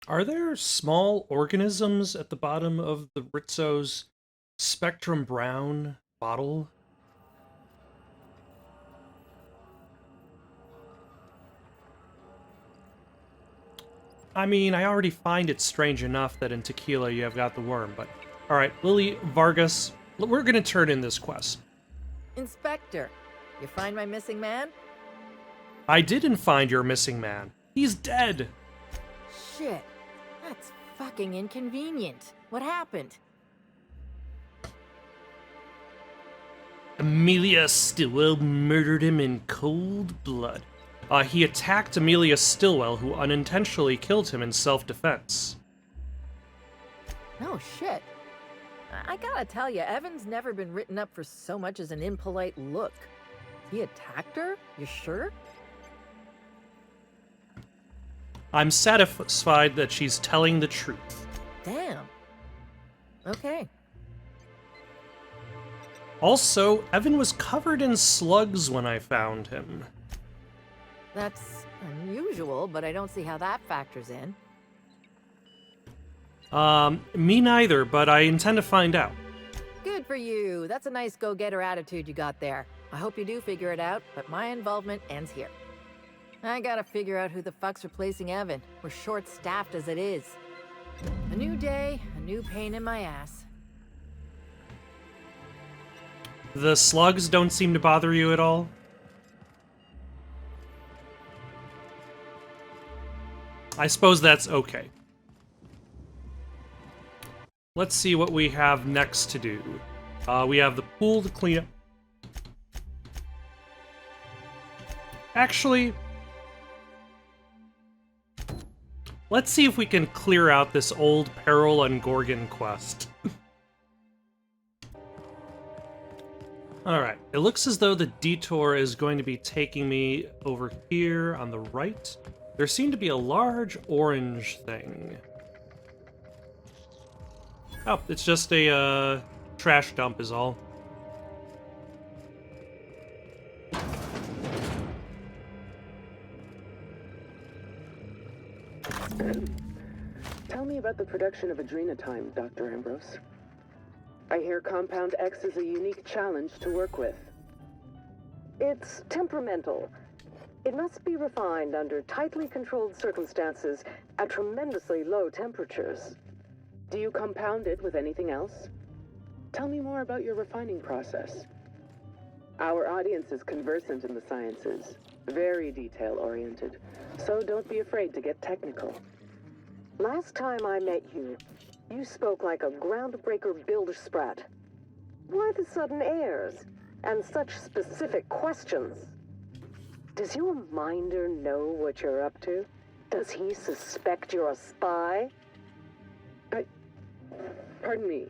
Are there small organisms at the bottom of the Rizzo's Spectrum Brown bottle? I mean, I already find it strange enough that in tequila you have got the worm, but... Alright, Lily Vargas, we're gonna turn in this quest. Inspector, you find my missing man? I didn't find your missing man. He's dead! Shit, that's fucking inconvenient. What happened? Amelia Stillwell murdered him in cold blood. He attacked Amelia Stillwell, who unintentionally killed him in self-defense. No shit. I gotta tell you, Evan's never been written up for so much as an impolite look. He attacked her? You sure? I'm satisfied that she's telling the truth. Damn. Okay. Also, Evan was covered in slugs when I found him. That's unusual, but I don't see how that factors in. Me neither, but I intend to find out. Good for you. That's a nice go-getter attitude you got there. I hope you do figure it out, but my involvement ends here. I gotta figure out who the fuck's replacing Evan. We're short-staffed as it is. A new day, a new pain in my ass. The slugs don't seem to bother you at all? I suppose that's okay. Let's see what we have next to do. We have the pool to clean up. Actually, let's see if we can clear out this old Peril and Gorgon quest. Alright, it looks as though the detour is going to be taking me over here on the right. There seemed to be a large orange thing. Oh, it's just a trash dump is all. Tell me about the production of adrenotime, Dr. Ambrose. I hear Compound X is a unique challenge to work with. It's temperamental. It must be refined under tightly controlled circumstances at tremendously low temperatures. Do you compound it with anything else? Tell me more about your refining process. Our audience is conversant in the sciences, very detail-oriented, so don't be afraid to get technical. Last time I met you, you spoke like a groundbreaker builder sprat. Why the sudden airs and such specific questions? Does your minder know what you're up to? Does he suspect you're a spy? Pardon me.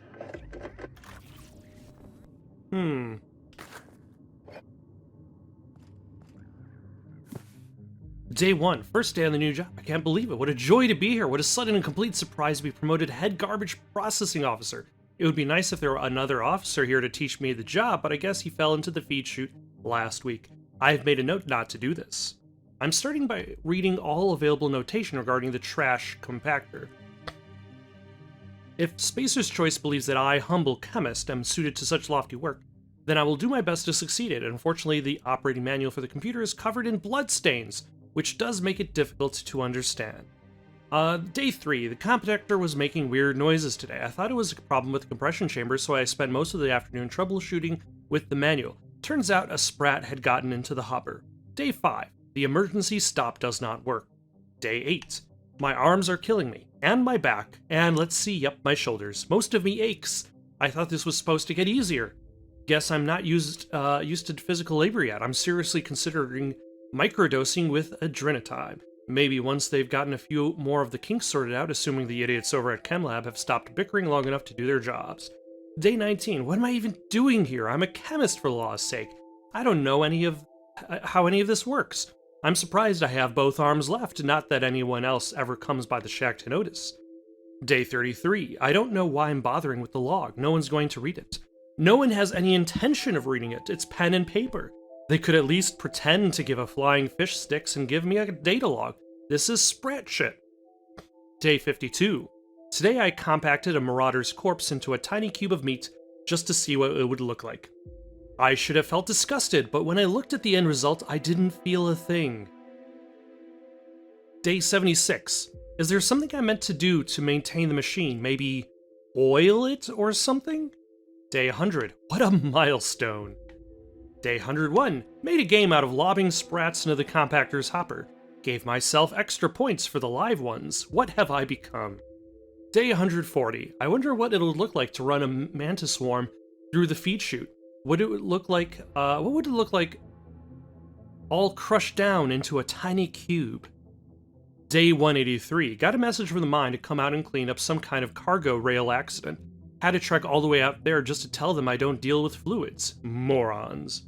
Day one, first day on the new job. I can't believe it. What a joy to be here. What a sudden and complete surprise to be promoted head garbage processing officer. It would be nice if there were another officer here to teach me the job, but I guess he fell into the feed chute last week. I've made a note not to do this. I'm starting by reading all available notation regarding the trash compactor. If Spacer's Choice believes that I, humble chemist, am suited to such lofty work, then I will do my best to succeed at it. Unfortunately, the operating manual for the computer is covered in bloodstains, which does make it difficult to understand. Day 3, the compactor was making weird noises today. I thought it was a problem with the compression chamber, so I spent most of the afternoon troubleshooting with the manual. Turns out a sprat had gotten into the hopper. Day 5, the emergency stop does not work. Day 8, my arms are killing me, and my back, and let's see, yep, my shoulders. Most of me aches. I thought this was supposed to get easier. Guess I'm not used to physical labor yet. I'm seriously considering microdosing with adrenotime. Maybe once they've gotten a few more of the kinks sorted out, assuming the idiots over at ChemLab have stopped bickering long enough to do their jobs. Day 19, what am I even doing here? I'm a chemist for law's sake. I don't know how any of this works. I'm surprised I have both arms left, not that anyone else ever comes by the shack to notice. Day 33, I don't know why I'm bothering with the log. No one's going to read it. No one has any intention of reading it. It's pen and paper. They could at least pretend to give a flying fish sticks and give me a data log. This is sprat shit. Day 52. Today I compacted a marauder's corpse into a tiny cube of meat just to see what it would look like. I should have felt disgusted, but when I looked at the end result, I didn't feel a thing. Day 76. Is there something I meant to do to maintain the machine? Maybe oil it or something? Day 100. What a milestone. Day 101. Made a game out of lobbing sprats into the compactor's hopper. Gave myself extra points for the live ones. What have I become? Day 140. I wonder what it'll look like to run a mantis swarm through the feed chute. What would it look like all crushed down into a tiny cube? Day 183. Got a message from the mine to come out and clean up some kind of cargo rail accident. Had to trek all the way out there just to tell them I don't deal with fluids. Morons.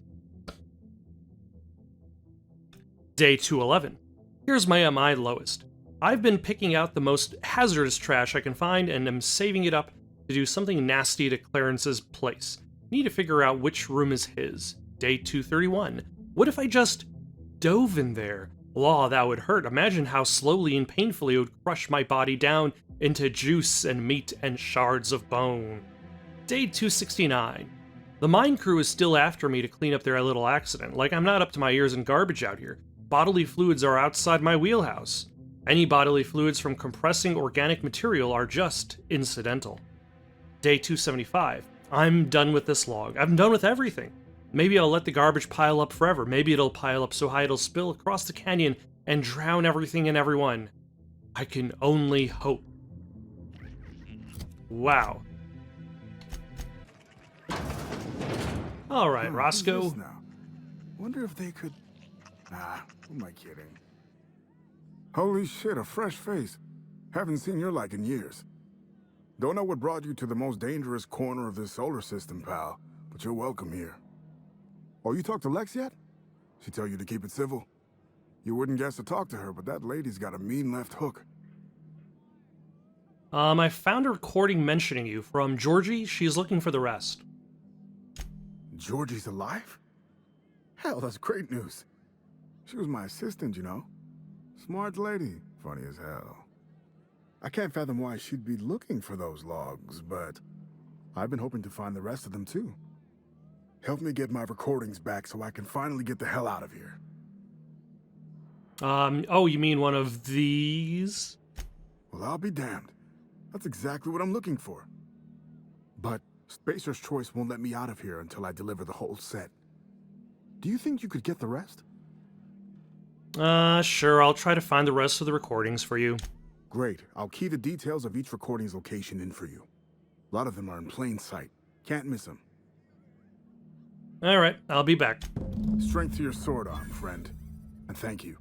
Day 211. Here's my MI lowest. I've been picking out the most hazardous trash I can find and am saving it up to do something nasty to Clarence's place. Need to figure out which room is his. Day 231. What if I just dove in there? Law, that would hurt. Imagine how slowly and painfully it would crush my body down into juice and meat and shards of bone. Day 269. The mine crew is still after me to clean up their little accident. Like I'm not up to my ears in garbage out here. Bodily fluids are outside my wheelhouse. Any bodily fluids from compressing organic material are just incidental. Day 275. I'm done with this log. I'm done with everything. Maybe I'll let the garbage pile up forever. Maybe it'll pile up so high it'll spill across the canyon and drown everything and everyone. I can only hope. Wow. Alright, Roscoe. What's this now? Wonder if they could... Nah, who am I kidding? Holy shit, a fresh face. Haven't seen your like in years. Don't know what brought you to the most dangerous corner of this solar system, pal, but you're welcome here. Oh, you talked to Lex yet? She tell you to keep it civil? You wouldn't guess to talk to her, but that lady's got a mean left hook. I found a recording mentioning you from Georgie. She's looking for the rest. Georgie's alive? Hell, that's great news. She was my assistant, you know. Smart lady, funny as hell. I can't fathom why she'd be looking for those logs, but I've been hoping to find the rest of them too. Help me get my recordings back so I can finally get the hell out of here. Oh, you mean one of these? Well, I'll be damned. That's exactly what I'm looking for. But Spacer's Choice won't let me out of here until I deliver the whole set. Do you think you could get the rest? Sure, I'll try to find the rest of the recordings for you. Great. I'll key the details of each recording's location in for you. A lot of them are in plain sight. Can't miss them. Alright, I'll be back. Strength to your sword arm, friend. And thank you.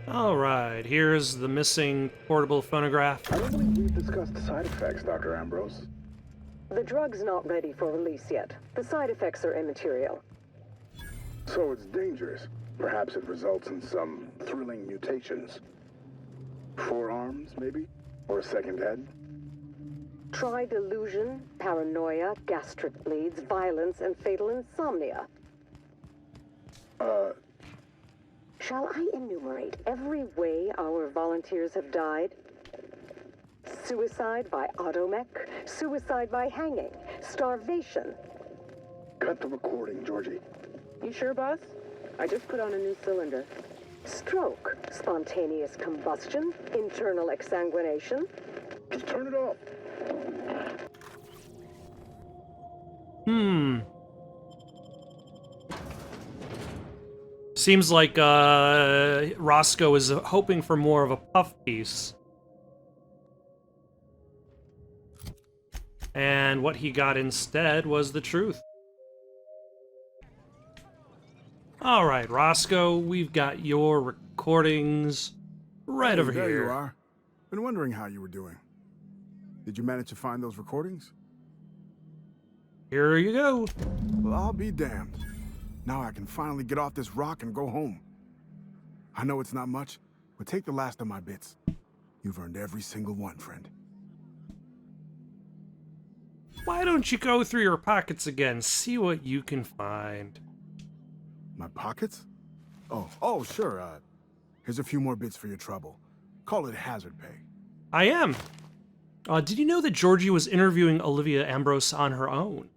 Alright, here's the missing portable phonograph. I don't believe we've discussed the side effects, Dr. Ambrose. The drug's not ready for release yet. The side effects are immaterial. So it's dangerous. Perhaps it results in some thrilling mutations. Forearms, maybe? Or a second head? Try delusion, paranoia, gastric bleeds, violence, and fatal insomnia. Shall I enumerate every way our volunteers have died? Suicide by automech, suicide by hanging, starvation. Cut the recording, Georgie. You sure, boss? I just put on a new cylinder. Stroke, spontaneous combustion, internal exsanguination. Just turn it off. Seems like, Roscoe is hoping for more of a puff piece. And what he got instead was the truth. Alright, Roscoe, we've got your recordings right over there here. You are. Been wondering how you were doing. Did you manage to find those recordings? Here you go. Well, I'll be damned. Now I can finally get off this rock and go home. I know it's not much, but take the last of my bits. You've earned every single one, friend. Why don't you go through your pockets again, see what you can find? My pockets? Oh, sure. Here's a few more bits for your trouble. Call it hazard pay. I am. Did you know that Georgie was interviewing Olivia Ambrose on her own?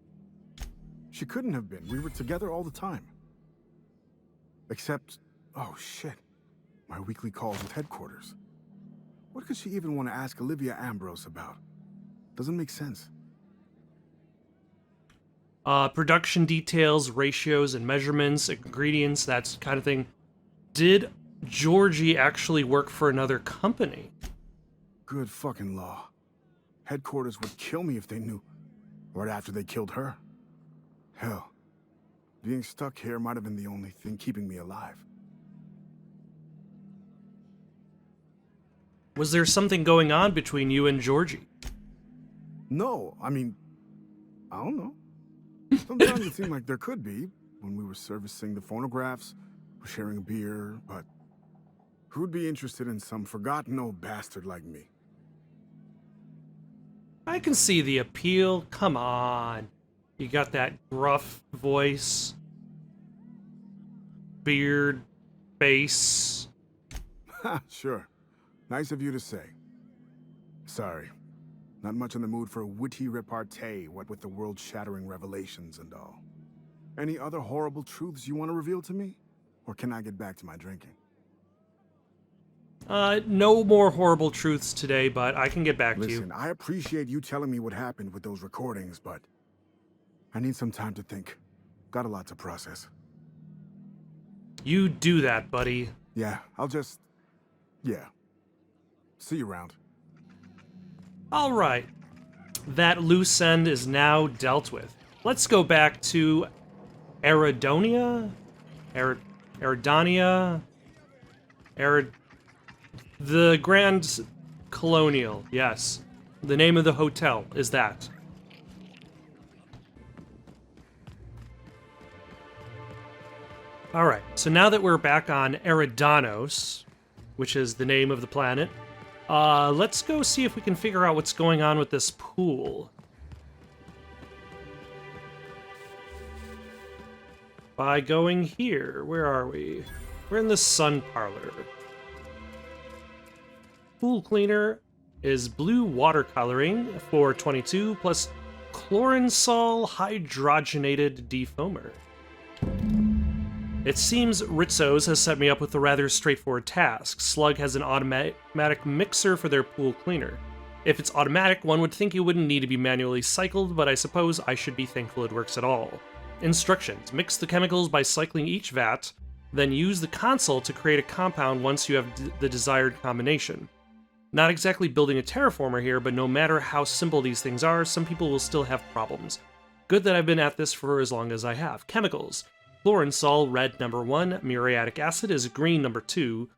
She couldn't have been. We were together all the time. Except, oh shit, my weekly calls with headquarters. What could she even want to ask Olivia Ambrose about? Doesn't make sense. Production details, ratios and measurements, ingredients, that kind of thing. Did Georgie actually work for another company? Good fucking law. Headquarters would kill me if they knew. Right after they killed her. Hell, being stuck here might have been the only thing keeping me alive. Was there something going on between you and Georgie? No, I mean, I don't know. Sometimes it seemed like there could be, when we were servicing the phonographs, or sharing a beer, but who'd be interested in some forgotten old bastard like me? I can see the appeal. Come on. You got that gruff voice, beard, face. Ha, sure. Nice of you to say. Sorry. Not much in the mood for a witty repartee, what with the world-shattering revelations and all. Any other horrible truths you want to reveal to me? Or can I get back to my drinking? No more horrible truths today, but I can get back to you. Listen, I appreciate you telling me what happened with those recordings, but I need some time to think. Got a lot to process. You do that, buddy. Yeah, yeah. See you around. All right. That loose end is now dealt with. Let's go back to Eridonia? Eridania? The Grand Colonial, yes. The name of the hotel is that. Alright, so now that we're back on Eridanos, which is the name of the planet, let's go see if we can figure out what's going on with this pool. By going here, where are we? We're in the sun parlor. Pool cleaner is blue watercoloring for 22 plus chloransol hydrogenated defoamer. It seems Ritzo's has set me up with a rather straightforward task. Slug has an automatic mixer for their pool cleaner. If it's automatic, one would think it wouldn't need to be manually cycled, but I suppose I should be thankful it works at all. Instructions: mix the chemicals by cycling each vat, then use the console to create a compound once you have the desired combination. Not exactly building a terraformer here, but no matter how simple these things are, some people will still have problems. Good that I've been at this for as long as I have. Chemicals: chloransol, red number 1, muriatic acid is green number 2,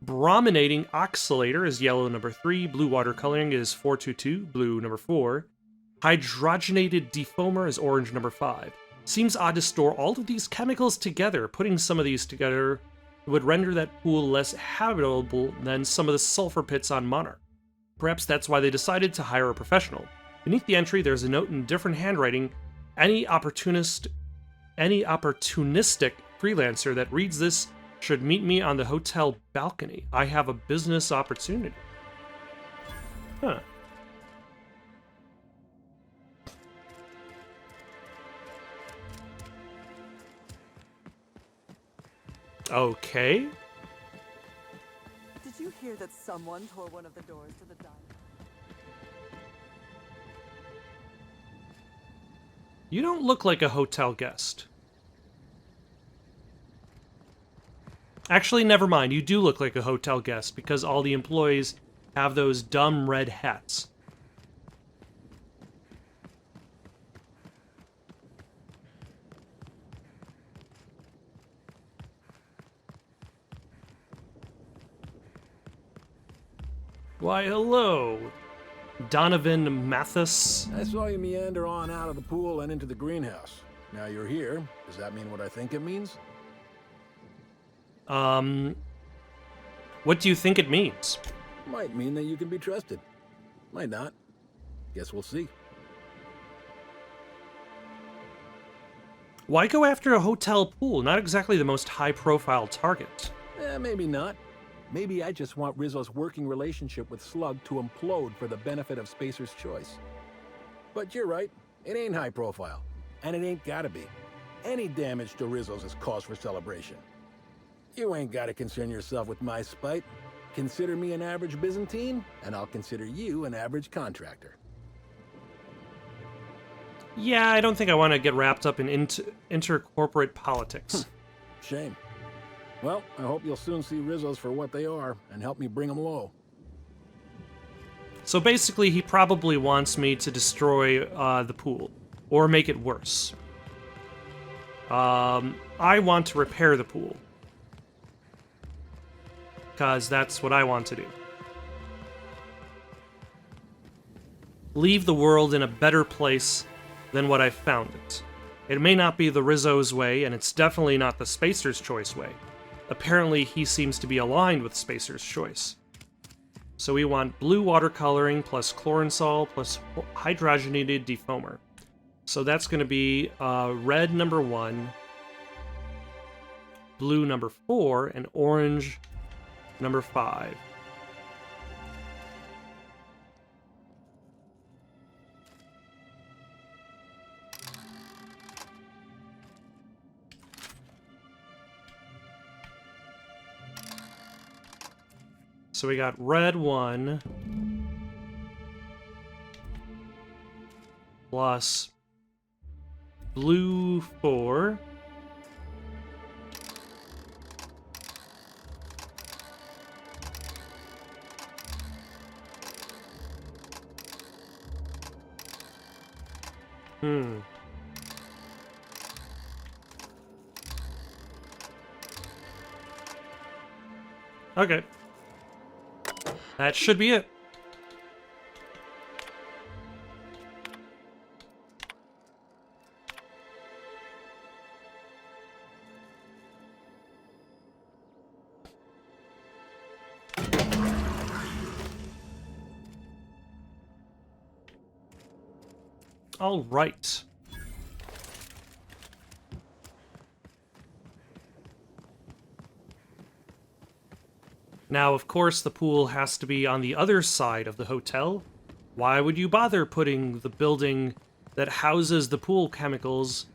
brominating oxalator is yellow number 3, blue water coloring is 422, blue number 4, hydrogenated defoamer is orange number 5. Seems odd to store all of these chemicals together. Putting some of these together would render that pool less habitable than some of the sulfur pits on Monarch. Perhaps that's why they decided to hire a professional. Beneath the entry, there's a note in different handwriting. Any opportunistic freelancer that reads this should meet me on the hotel balcony. I have a business opportunity. Huh. Okay. Did you hear that someone tore one of the doors to the diner? You don't look like a hotel guest. Actually, never mind. You do look like a hotel guest because all the employees have those dumb red hats. Why, hello, Donovan Mathis. I saw you meander on out of the pool and into the greenhouse. Now you're here. Does that mean what I think it means? What do you think it means? Might mean that you can be trusted. Might not. Guess we'll see. Why go after a hotel pool? Not exactly the most high-profile target. Maybe not. Maybe I just want Rizzo's working relationship with Slug to implode for the benefit of Spacer's Choice. But you're right, it ain't high profile. And it ain't gotta be. Any damage to Rizzo's is cause for celebration. You ain't gotta concern yourself with my spite. Consider me an average Byzantine, and I'll consider you an average contractor. Yeah, I don't think I want to get wrapped up in intercorporate politics. Shame. Well, I hope you'll soon see Rizzo's for what they are, and help me bring them low. So basically, he probably wants me to destroy the pool, or make it worse. I want to repair the pool. Because that's what I want to do. Leave the world in a better place than what I found it. It may not be the Rizzo's way, and it's definitely not the Spacer's Choice way. Apparently, he seems to be aligned with Spacer's Choice. So we want blue watercoloring plus chloransol plus hydrogenated defoamer. So that's going to be red number 1, blue number 4, and orange number 5. So we got red 1 plus blue 4 Okay. That should be it. All right. Now, of course, the pool has to be on the other side of the hotel. Why would you bother putting the building that houses the pool chemicals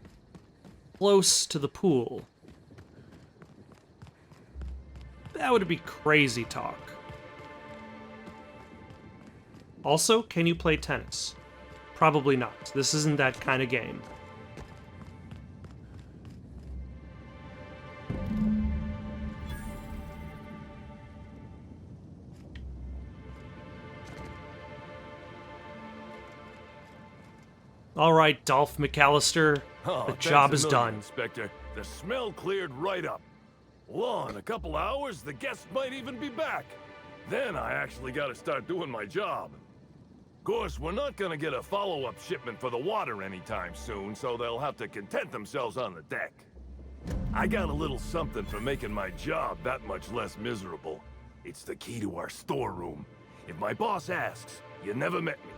close to the pool? That would be crazy talk. Also, can you play tennis? Probably not. This isn't that kind of game. All right, Dolph McAllister, the job is done. Inspector. The smell cleared right up. Well, in a couple hours, the guests might even be back. Then I actually gotta start doing my job. Of course, we're not gonna get a follow-up shipment for the water anytime soon, so they'll have to content themselves on the deck. I got a little something for making my job that much less miserable. It's the key to our storeroom. If my boss asks, you never met me.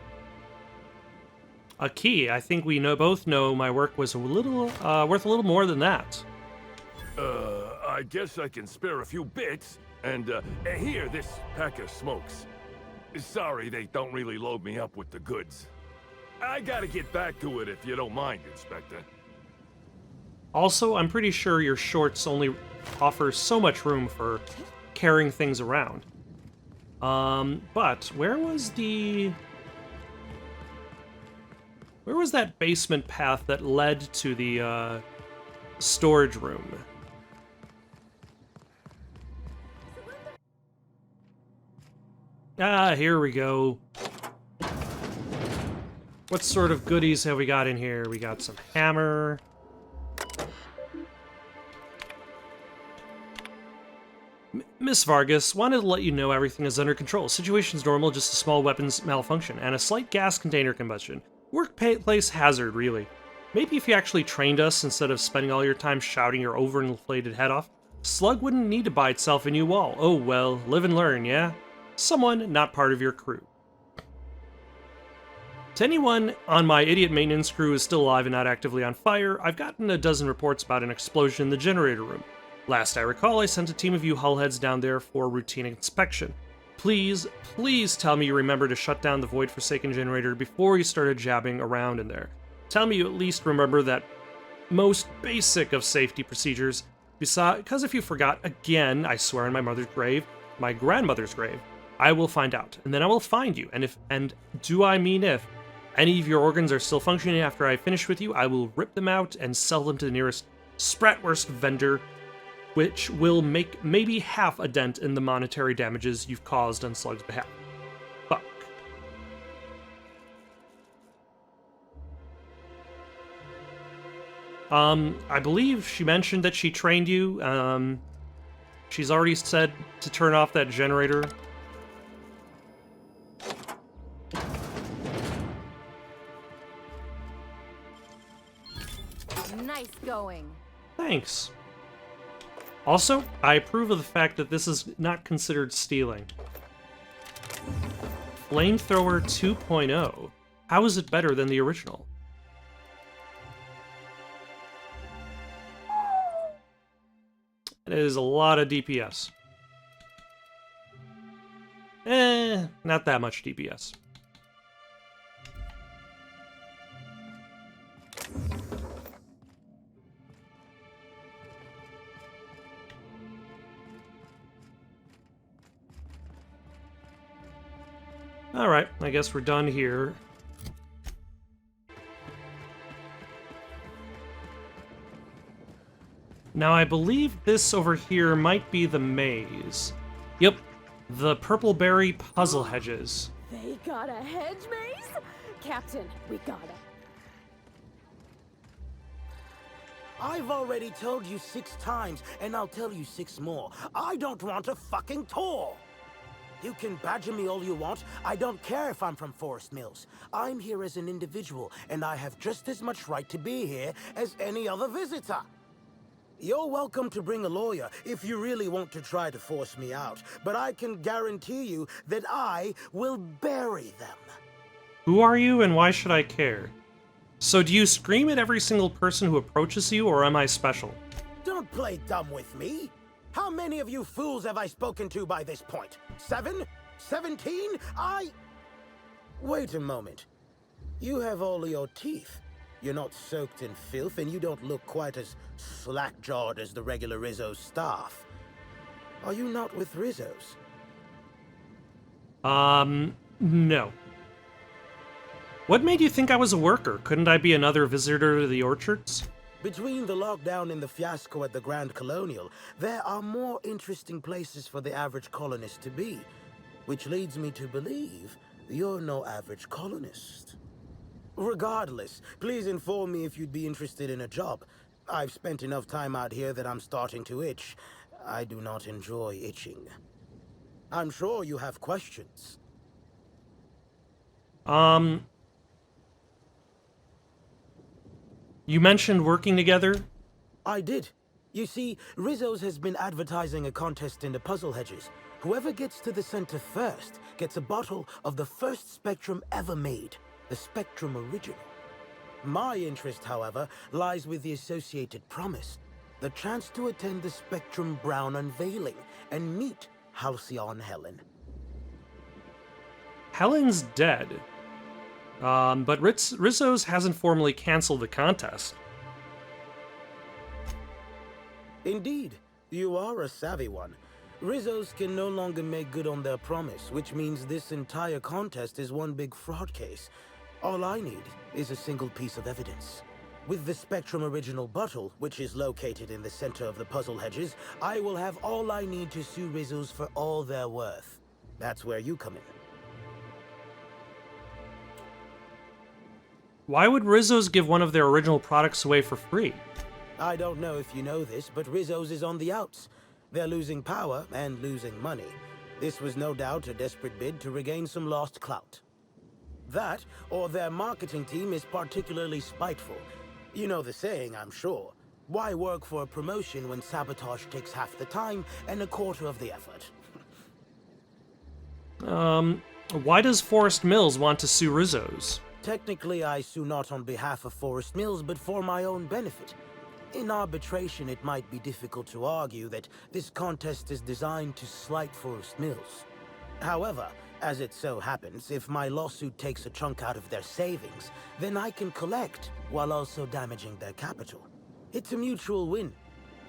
A key. I think we both know my work was a little worth a little more than that. I guess I can spare a few bits. And here, this pack of smokes. Sorry, they don't really load me up with the goods. I gotta get back to it if you don't mind, Inspector. Also, I'm pretty sure your shorts only offer so much room for carrying things around. But where was that basement path that led to the storage room? Ah, here we go. What sort of goodies have we got in here? We got some hammer. Miss Vargas, wanted to let you know everything is under control. Situation's normal, just a small weapons malfunction and a slight gas container combustion. Workplace hazard, really. Maybe if you actually trained us instead of spending all your time shouting your overinflated head off, Slug wouldn't need to buy itself a new wall. Oh well, live and learn, yeah? Someone not part of your crew. To anyone on my idiot maintenance crew who is still alive and not actively on fire, I've gotten a dozen reports about an explosion in the generator room. Last I recall, I sent a team of you hullheads down there for routine inspection. Please, please tell me you remember to shut down the void-forsaken generator before you started jabbing around in there. Tell me you at least remember that most basic of safety procedures, because if you forgot again, I swear on my mother's grave, my grandmother's grave, I will find out, and then I will find you, and do I mean if any of your organs are still functioning after I finish with you, I will rip them out and sell them to the nearest Spratwurst vendor, which will make maybe half a dent in the monetary damages you've caused on Slug's behalf. Fuck. I believe she mentioned that she trained you. She's already said to turn off that generator. Nice going. Thanks. Also, I approve of the fact that this is not considered stealing. Flamethrower 2.0. How is it better than the original? It is a lot of DPS. Not that much DPS. Alright, I guess we're done here. Now, I believe this over here might be the maze. Yep, the Purpleberry Puzzle Hedges. They got a hedge maze? Captain, we got it. I've already told you 6 times, and I'll tell you 6 more. I don't want a fucking tour! You can badger me all you want. I don't care if I'm from Forest Mills. I'm here as an individual, and I have just as much right to be here as any other visitor. You're welcome to bring a lawyer if you really want to try to force me out, but I can guarantee you that I will bury them. Who are you and why should I care? So do you scream at every single person who approaches you, or am I special? Don't play dumb with me. How many of you fools have I spoken to by this point? 7? 17? Wait a moment. You have all your teeth. You're not soaked in filth, and you don't look quite as slack-jawed as the regular Rizzo's staff. Are you not with Rizzo's? No. What made you think I was a worker? Couldn't I be another visitor to the orchards? Between the lockdown and the fiasco at the Grand Colonial, there are more interesting places for the average colonist to be, which leads me to believe you're no average colonist. Regardless, please inform me if you'd be interested in a job. I've spent enough time out here that I'm starting to itch. I do not enjoy itching. I'm sure you have questions. You mentioned working together? I did. You see, Rizzo's has been advertising a contest in the puzzle hedges. Whoever gets to the center first gets a bottle of the first Spectrum ever made, the Spectrum Original. My interest, however, lies with the associated promise, the chance to attend the Spectrum Brown unveiling and meet Halcyon Helen. Helen's dead. But Rizzo's hasn't formally canceled the contest. Indeed, you are a savvy one. Rizzo's can no longer make good on their promise, which means this entire contest is one big fraud case. All I need is a single piece of evidence. With the Spectrum Original bottle, which is located in the center of the puzzle hedges, I will have all I need to sue Rizzo's for all they're worth. That's where you come in. Why would Rizzo's give one of their original products away for free? I don't know if you know this, but Rizzo's is on the outs. They're losing power and losing money. This was no doubt a desperate bid to regain some lost clout. That, or their marketing team is particularly spiteful. You know the saying, I'm sure. Why work for a promotion when sabotage takes half the time and a quarter of the effort? Why does Forest Mills want to sue Rizzo's? Technically, I sue not on behalf of Forest Mills, but for my own benefit. In arbitration, it might be difficult to argue that this contest is designed to slight Forest Mills. However, as it so happens, if my lawsuit takes a chunk out of their savings, then I can collect, while also damaging their capital. It's a mutual win.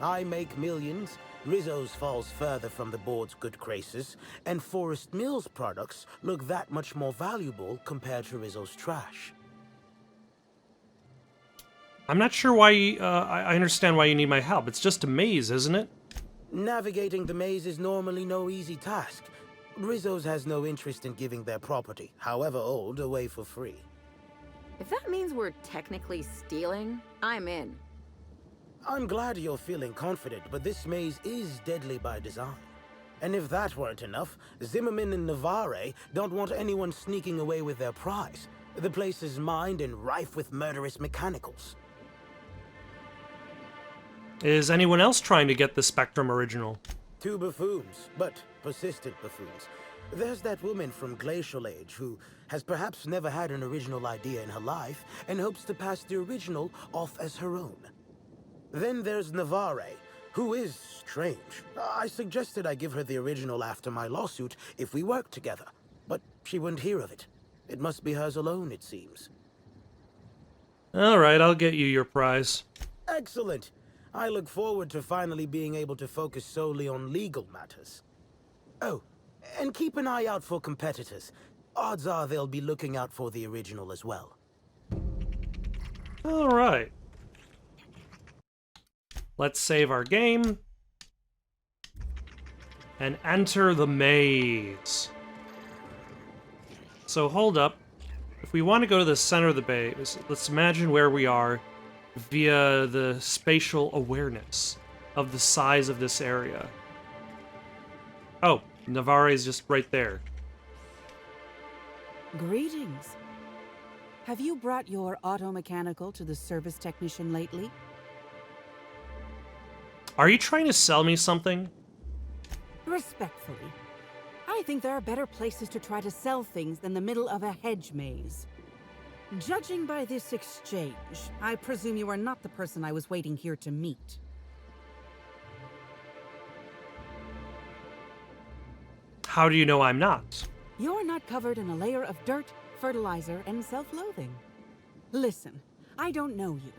I make millions, Rizzo's falls further from the board's good graces, and Forest Mills products look that much more valuable compared to Rizzo's trash. I'm not sure why I understand why you need my help. It's just a maze, isn't it? Navigating the maze is normally no easy task. Rizzo's has no interest in giving their property, however old, away for free. If that means we're technically stealing, I'm in. I'm glad you're feeling confident, but this maze is deadly by design. And if that weren't enough, Zimmerman and Navarre don't want anyone sneaking away with their prize. The place is mined and rife with murderous mechanicals. Is anyone else trying to get the Spectrum original? 2 buffoons, but persistent buffoons. There's that woman from Glacial Age who has perhaps never had an original idea in her life and hopes to pass the original off as her own. Then there's Navarre, who is strange. I suggested I give her the original after my lawsuit if we work together, but she wouldn't hear of it. It must be hers alone, it seems. Alright, I'll get you your prize. Excellent. I look forward to finally being able to focus solely on legal matters. Oh, and keep an eye out for competitors. Odds are they'll be looking out for the original as well. Alright. Let's save our game. And enter the maze. So hold up. If we want to go to the center of the maze, let's imagine where we are via the spatial awareness of the size of this area. Oh, Navarre is just right there. Greetings. Have you brought your auto-mechanical to the service technician lately? Are you trying to sell me something? Respectfully, I think there are better places to try to sell things than the middle of a hedge maze. Judging by this exchange, I presume you are not the person I was waiting here to meet. How do you know I'm not? You're not covered in a layer of dirt, fertilizer, and self-loathing. Listen, I don't know you,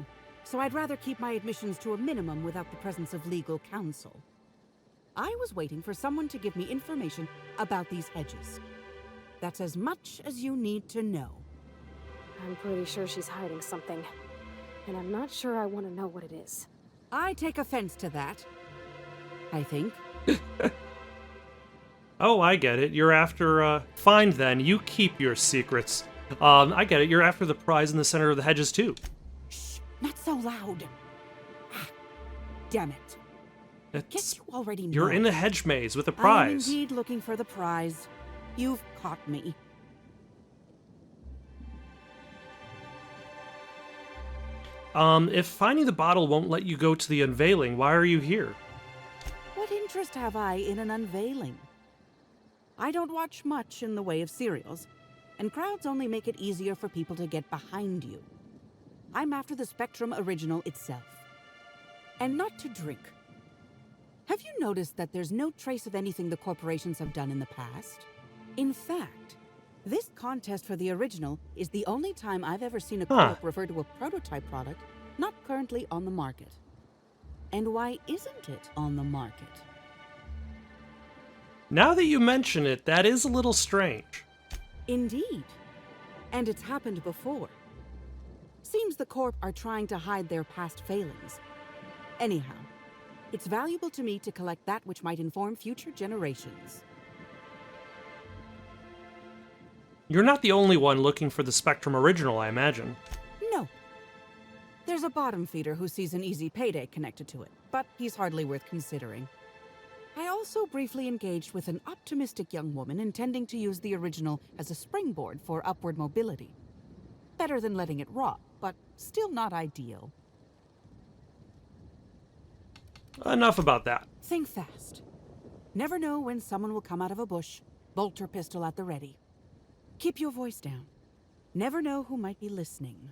so I'd rather keep my admissions to a minimum without the presence of legal counsel. I was waiting for someone to give me information about these hedges. That's as much as you need to know. I'm pretty sure she's hiding something. And I'm not sure I want to know what it is. I take offense to that. I think. Oh, I get it. You're after, fine then. You keep your secrets. I get it. You're after the prize in the center of the hedges, too. Shh! Not so loud! Damn it. Guess you already know. You're in a hedge maze with a prize. I'm indeed looking for the prize. You've caught me. If finding the bottle won't let you go to the unveiling, why are you here? What interest have I in an unveiling? I don't watch much in the way of serials, and crowds only make it easier for people to get behind you. I'm after the Spectrum original itself. And not to drink. Have you noticed that there's no trace of anything the corporations have done in the past? In fact, this contest for the original is the only time I've ever seen a corp refer to a prototype product not currently on the market. And why isn't it on the market? Now that you mention it, that is a little strange. Indeed. And it's happened before. Seems the Corp are trying to hide their past failings. Anyhow, it's valuable to me to collect that which might inform future generations. You're not the only one looking for the Spectrum original, I imagine. No. There's a bottom feeder who sees an easy payday connected to it, but he's hardly worth considering. I also briefly engaged with an optimistic young woman intending to use the original as a springboard for upward mobility. Better than letting it rot, but still not ideal. Enough about that. Think fast. Never know when someone will come out of a bush, bolt or pistol at the ready. Keep your voice down. Never know who might be listening.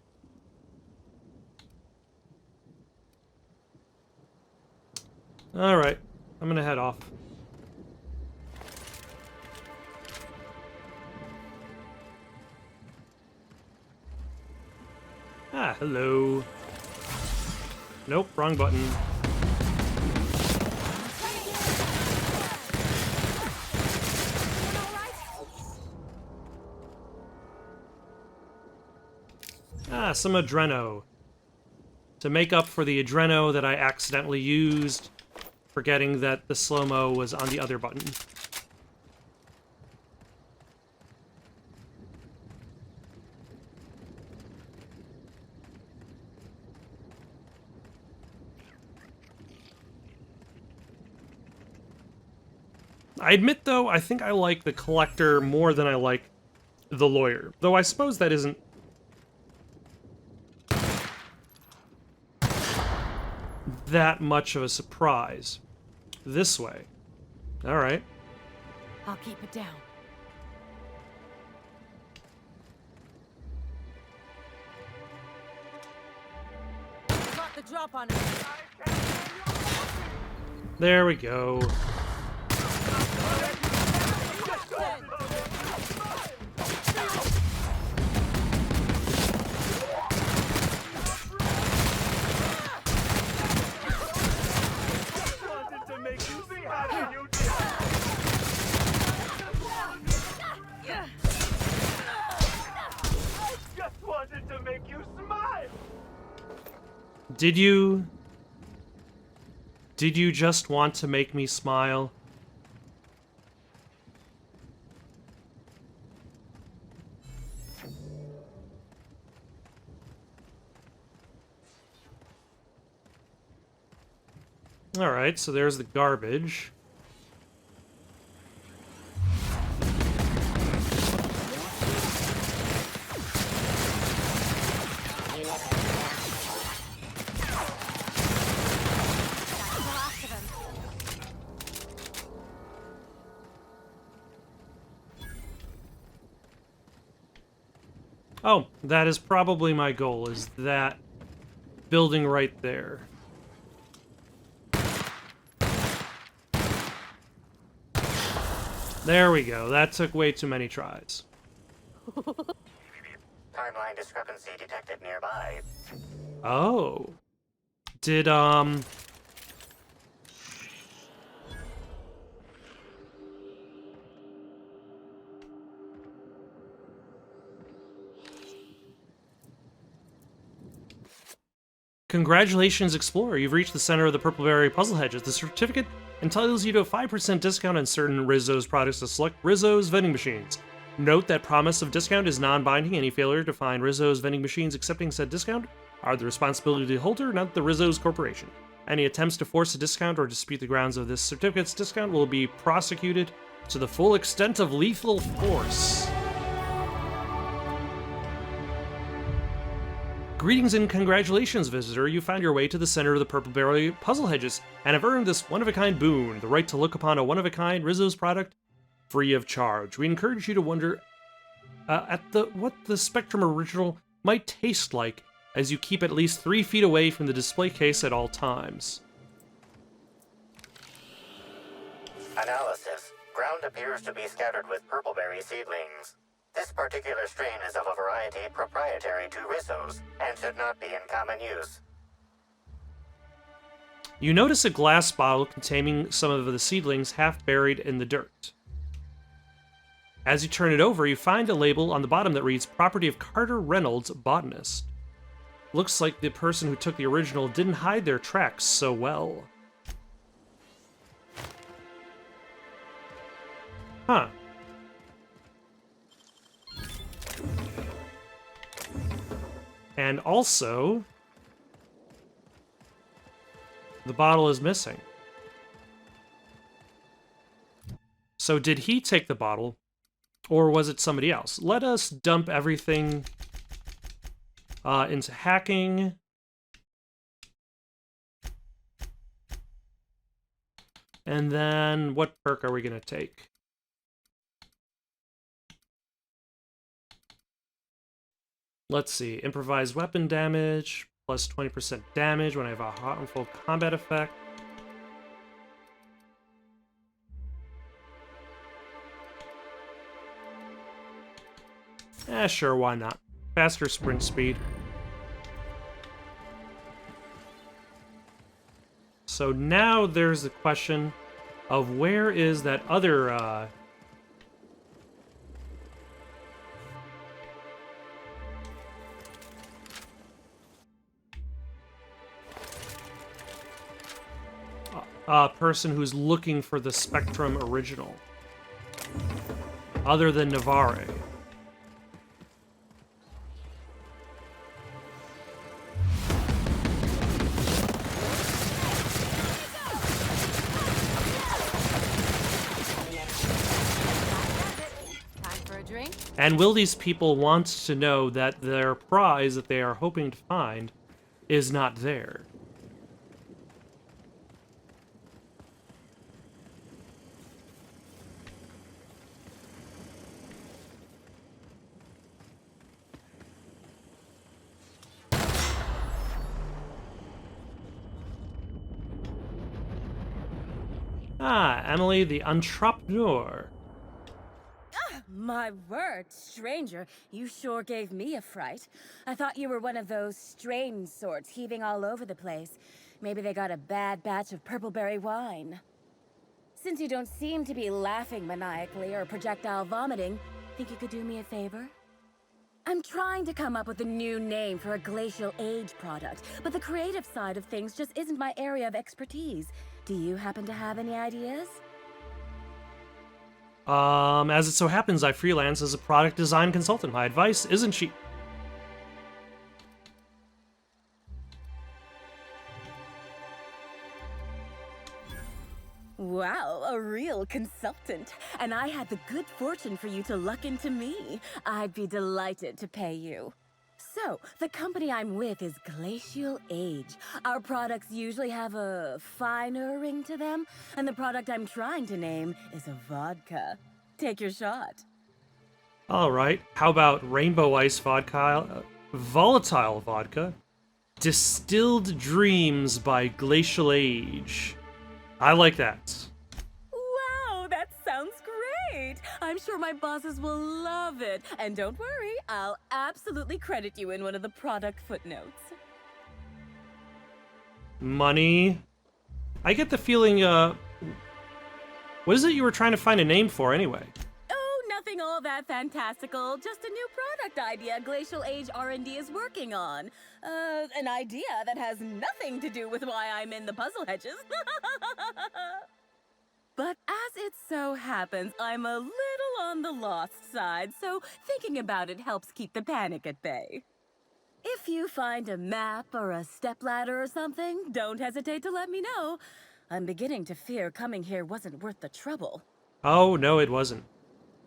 Alright, I'm gonna head off. Ah, hello. Nope, wrong button. Ah, some Adreno. To make up for the Adreno that I accidentally used, forgetting that the slow-mo was on the other button. I admit, though, I think I like the collector more than I like the lawyer. Though I suppose that isn't that much of a surprise. This way. Alright. I'll keep it down. Got the drop on it. There we go. Did you just want to make me smile? Alright, so there's the garbage. Oh, that is probably my goal, is that building right there. There we go. That took way too many tries. Timeline discrepancy detected nearby. Oh. Did, Congratulations, Explorer. You've reached the center of the Purpleberry Puzzle Hedges. The certificate entitles you to a 5% discount on certain Rizzo's products to select Rizzo's vending machines. Note that promise of discount is non-binding. Any failure to find Rizzo's vending machines accepting said discount are the responsibility of the holder, not the Rizzo's Corporation. Any attempts to force a discount or dispute the grounds of this certificate's discount will be prosecuted to the full extent of lethal force. Greetings and congratulations, visitor. You found your way to the center of the Purpleberry Puzzle Hedges and have earned this one-of-a-kind boon, the right to look upon a one-of-a-kind Rizzo's product free of charge. We encourage you to wonder at what the Spectrum Original might taste like as you keep at least 3 feet away from the display case at all times. Analysis. Ground appears to be scattered with purpleberry seedlings. This particular strain is of a variety proprietary to Rizzo's and should not be in common use. You notice a glass bottle containing some of the seedlings half buried in the dirt. As you turn it over, you find a label on the bottom that reads, Property of Carter Reynolds, Botanist. Looks like the person who took the original didn't hide their tracks so well. Huh. And also, the bottle is missing. So did he take the bottle, or was it somebody else? Let us dump everything into hacking. And then what perk are we going to take? Let's see. Improvised weapon damage, plus 20% damage when I have a harmful combat effect. Sure, why not? Faster sprint speed. So now there's the question of where is that other, person who's looking for the Spectrum original, other than Navarre. And will these people want to know that their prize that they are hoping to find is not there? Ah, Emily the Entrepreneur. My word, stranger, you sure gave me a fright. I thought you were one of those strange sorts heaving all over the place. Maybe they got a bad batch of purpleberry wine. Since you don't seem to be laughing maniacally or projectile vomiting, think you could do me a favor? I'm trying to come up with a new name for a glacial age product, but the creative side of things just isn't my area of expertise. Do you happen to have any ideas? As it so happens, I freelance as a product design consultant. My advice isn't cheap. Wow, a real consultant. And I had the good fortune for you to luck into me. I'd be delighted to pay you. So, the company I'm with is Glacial Age. Our products usually have a finer ring to them, and the product I'm trying to name is a vodka. Take your shot. All right. How about Rainbow Ice Vodka, Volatile Vodka, Distilled Dreams by Glacial Age. I like that. Wow, that sounds great. I'm sure my bosses will love it. And don't worry, I'll absolutely credit you in one of the product footnotes. Money. I get the feeling, what is it you were trying to find a name for anyway? Oh, nothing all that fantastical. Just a new product idea Glacial Age R&D is working on. An idea that has nothing to do with why I'm in the puzzle hedges. But as it so happens, I'm a little on the lost side, so thinking about it helps keep the panic at bay. If you find a map or a stepladder or something, don't hesitate to let me know. I'm beginning to fear coming here wasn't worth the trouble. Oh, no, it wasn't.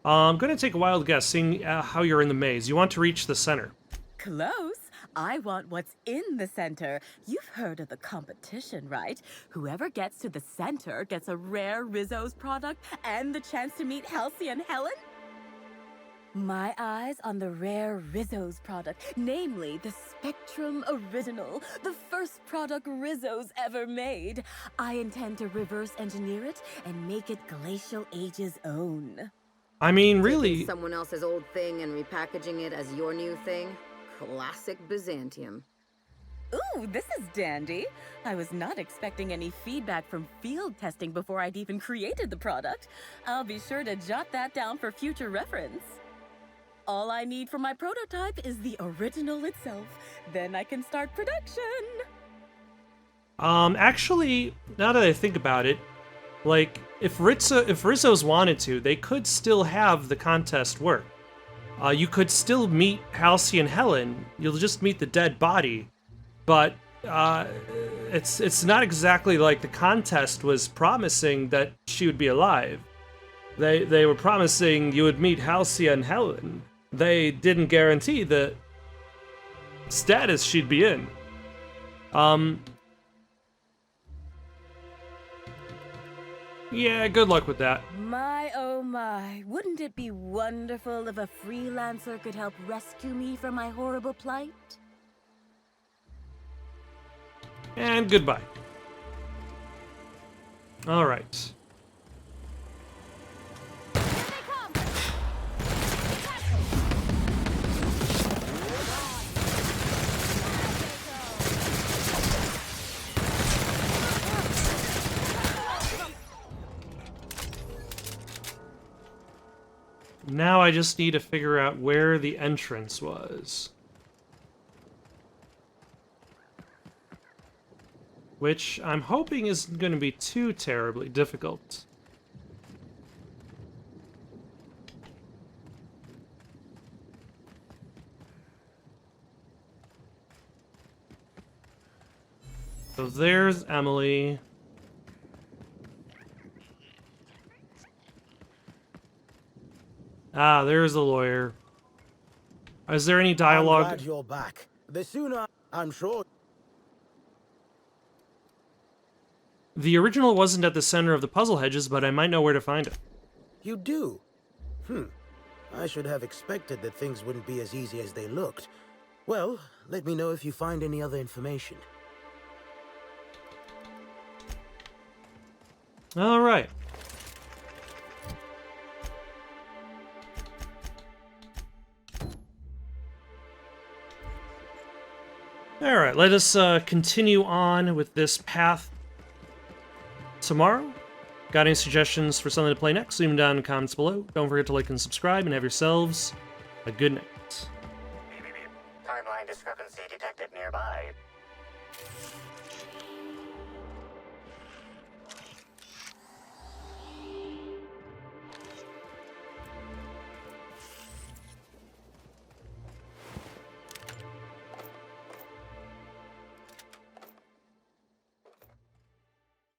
I'm gonna take a wild guess, seeing how you're in the maze. You want to reach the center. Close. I want what's in the center. You've heard of the competition, right? Whoever gets to the center gets a rare Rizzo's product and the chance to meet Halcyon Helen? My eyes on the rare Rizzo's product, namely the Spectrum Original, the first product Rizzo's ever made. I intend to reverse engineer it and make it Glacial Age's own. I mean, really... Taking someone else's old thing and repackaging it as your new thing? Classic Byzantium. Ooh, this is dandy. I was not expecting any feedback from field testing before I'd even created the product. I'll be sure to jot that down for future reference. All I need for my prototype is the original itself. Then I can start production. Actually, now that I think about it, like, if Rizzo's wanted to, they could still have the contest work. You could still meet Halcyon Helen. You'll just meet the dead body. But it's not exactly like the contest was promising that she would be alive. They were promising you would meet Halcyon Helen. They didn't guarantee the status she'd be in. Yeah, good luck with that. My, oh my. Wouldn't it be wonderful if a freelancer could help rescue me from my horrible plight? And goodbye. Alright. Now I just need to figure out where the entrance was. Which I'm hoping isn't going to be too terribly difficult. So there's Emily. Ah, there's the lawyer. Is there any dialogue? I'm glad you're back. The sooner, I'm sure. The original wasn't at the center of the puzzle hedges, but I might know where to find it. You do? I should have expected that things wouldn't be as easy as they looked. Well, let me know if you find any other information. All right. All right, let us continue on with this path tomorrow. Got any suggestions for something to play next? Leave them down in the comments below. Don't forget to like and subscribe, and have yourselves a good night. Timeline discrepancy detected nearby.